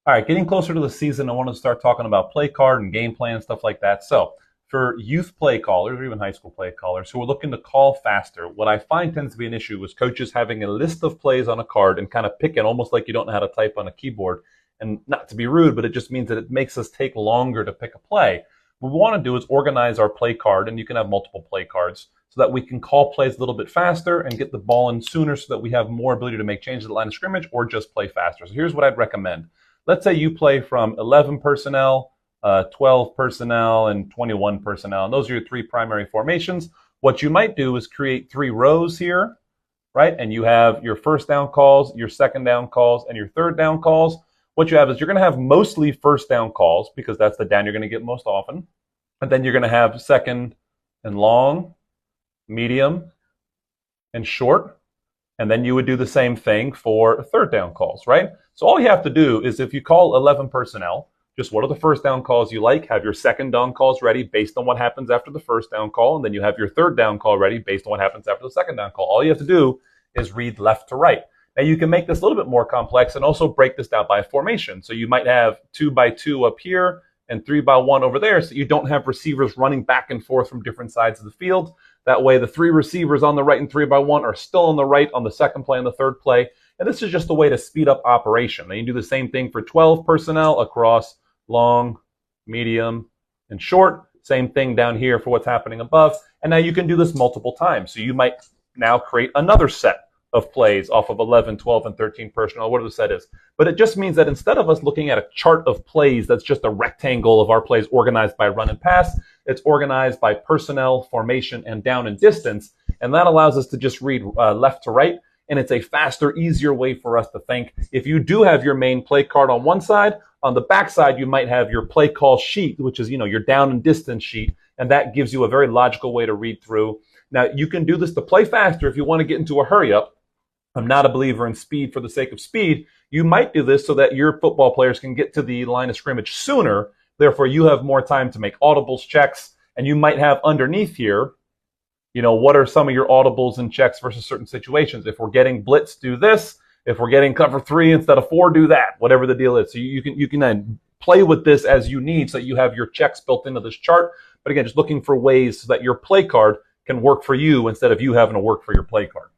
All right, getting closer to the season, I want to start talking about play card and game plan, stuff like that. So, for youth play callers or even high school play callers who are looking to call faster, what I find tends to be an issue is coaches having a list of plays on a card and kind of picking almost like you don't know how to type on a keyboard. And not to be rude, but it just means that it makes us take longer to pick a play. What we want to do is organize our play card, and you can have multiple play cards so that we can call plays a little bit faster and get the ball in sooner so that we have more ability to make changes at the line of scrimmage or just play faster. So, here's what I'd recommend. Let's say you play from 11 personnel, 12 personnel, and 21 personnel. And those are your three primary formations. What you might do is create three rows here, right? And you have your first down calls, your second down calls, and your third down calls. What you have is you're going to have mostly first down calls because that's the down you're going to get most often. And then you're going to have second and long, medium, and short. And then you would do the same thing for third down calls, right? So all you have to do is if you call 11 personnel, just what are the first down calls you like? Have your second down calls ready based on what happens after the first down call. And then you have your third down call ready based on what happens after the second down call. All you have to do is read left to right. Now you can make this a little bit more complex and also break this down by formation. So you might have 2 by 2 up here and 3 by 1 over there, so you don't have receivers running back and forth from different sides of the field. That way the 3 receivers on the right and 3 by 1 are still on the right on the second play and the third play. And this is just a way to speed up operation. Now you can do the same thing for 12 personnel across long, medium, and short. Same thing down here for what's happening above. And now you can do this multiple times. So you might now create another set of plays off of 11, 12, and 13 personnel, whatever the set is. But it just means that instead of us looking at a chart of plays that's just a rectangle of our plays organized by run and pass, it's organized by personnel, formation, and down and distance. And that allows us to just read left to right. And it's a faster, easier way for us to think. If you do have your main play card on one side, on the back side, you might have your play call sheet, which is, your down and distance sheet. And that gives you a very logical way to read through. Now, you can do this to play faster if you want to get into a hurry up. I'm not a believer in speed for the sake of speed. You might do this so that your football players can get to the line of scrimmage sooner. Therefore, you have more time to make audibles, checks, and you might have underneath here, what are some of your audibles and checks versus certain situations? If we're getting blitz, do this. If we're getting cover 3 instead of 4, do that. Whatever the deal is. So you can then play with this as you need so that you have your checks built into this chart. But again, just looking for ways so that your play card can work for you instead of you having to work for your play card.